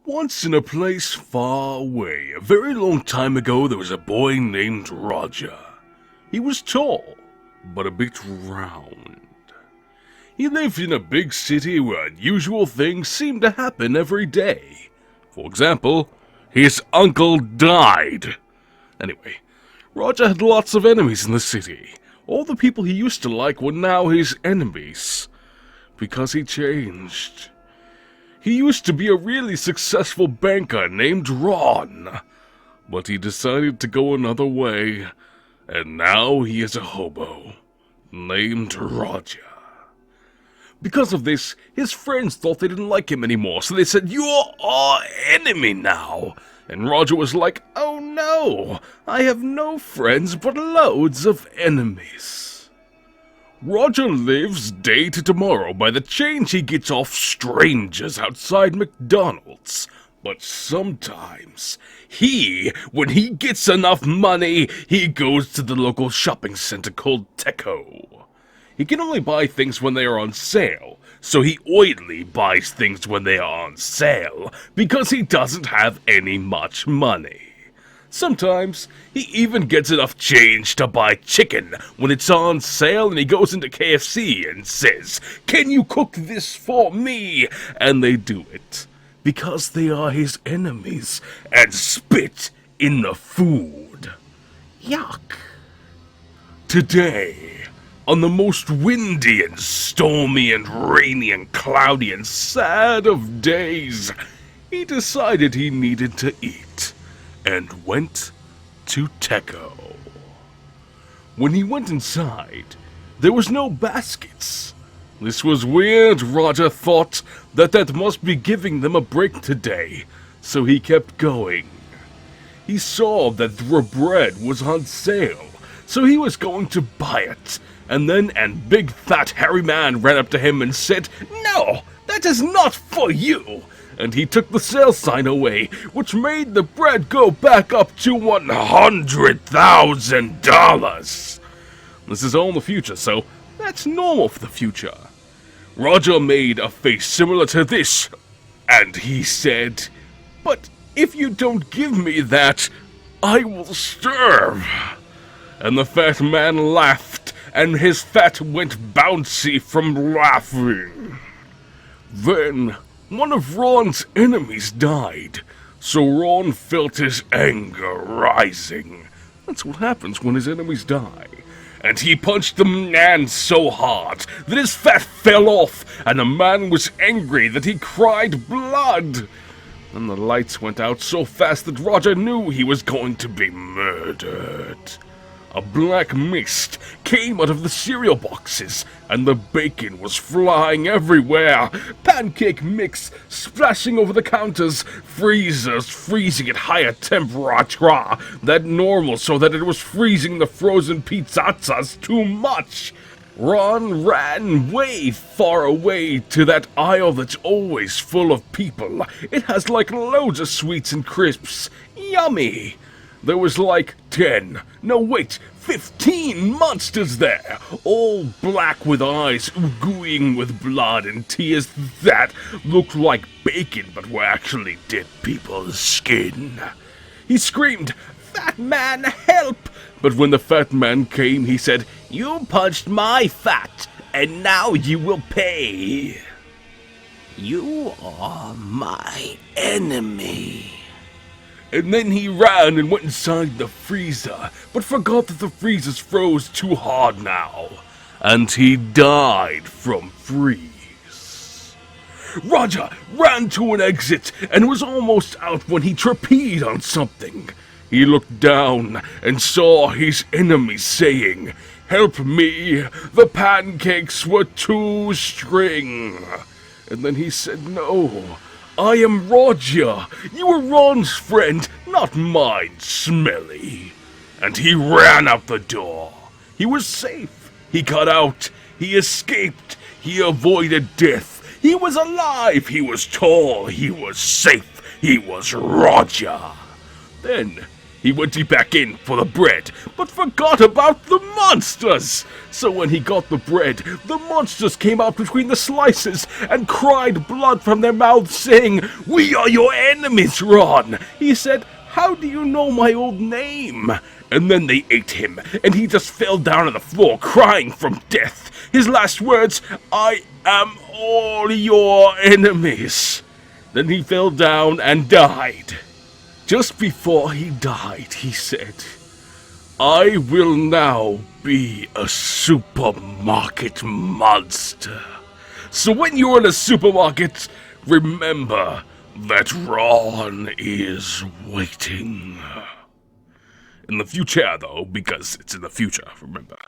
Once in a place far away, a very long time ago, there was a boy named Roger. He was tall, but a bit round. He lived in a big city where unusual things seemed to happen every day. For example, his uncle died. Anyway, Roger had lots of enemies in the city. All the people he used to like were now his enemies. Because he changed. He used to be a really successful banker named Ron, but he decided to go another way, and now he is a hobo named Roger. Because of this, his friends thought they didn't like him anymore, so they said, "You're our enemy now." And Roger was like, "Oh no, I have no friends but loads of enemies." Roger lives day to tomorrow by the change he gets off strangers outside McDonald's. But sometimes, when he gets enough money, he goes to the local shopping center called Teco. He can only buy things when they are on sale, so he oily buys things when they are on sale, because he doesn't have any much money. Sometimes, he even gets enough change to buy chicken when it's on sale, and he goes into KFC and says, "Can you cook this for me?" And they do it, because they are his enemies, and spit in the food. Yuck. Today, on the most windy and stormy and rainy and cloudy and sad of days, he decided he needed to eat. And went to Teco. When he went inside, there was no baskets. This was weird. Roger thought that must be giving them a break today, so he kept going. He saw that the bread was on sale, so he was going to buy it. And then a big fat hairy man ran up to him and said, "No, that is not for you!" And he took the sale sign away, which made the bread go back up to $100,000. This is all in the future, so that's normal for the future. Roger made a face similar to this, and he said, "But if you don't give me that, I will starve." And the fat man laughed, and his fat went bouncy from laughing. Then one of Ron's enemies died, so Ron felt his anger rising. That's what happens when his enemies die. And he punched the man so hard that his fat fell off, and the man was angry that he cried blood. Then the lights went out so fast that Roger knew he was going to be murdered. A black mist came out of the cereal boxes, and the bacon was flying everywhere. Pancake mix splashing over the counters, freezers freezing at higher temperature than normal so that it was freezing the frozen pizzas too much. Ron ran way far away to that aisle that's always full of people. It has like loads of sweets and crisps. Yummy! There was like 15 monsters there, all black with eyes ooghing with blood and tears that looked like bacon but were actually dead people's skin. He screamed, "Fat man, help!" But when the fat man came, he said, "You punched my fat, and now you will pay. You are my enemy." And then he ran and went inside the freezer, but forgot that the freezers froze too hard now, and he died from freeze. Roger ran to an exit and was almost out when he tripped on something. He looked down and saw his enemy saying, "Help me, the pancakes were too string." And then he said, "No, I am Roger. You are Ron's friend, not mine, Smelly." And he ran out the door. He was safe. He got out. He escaped. He avoided death. He was alive. He was tall. He was safe. He was Roger. Then He went back in for the bread, but forgot about the monsters. So when he got the bread, the monsters came out between the slices and cried blood from their mouths, saying, "We are your enemies, Ron." He said, "How do you know my old name?" And then they ate him, and he just fell down on the floor, crying from death. His last words, "I am all your enemies." Then he fell down and died. Just before he died, he said, "I will now be a supermarket monster. So when you're in a supermarket, remember that Ron is waiting." In the future, though, because it's in the future, remember.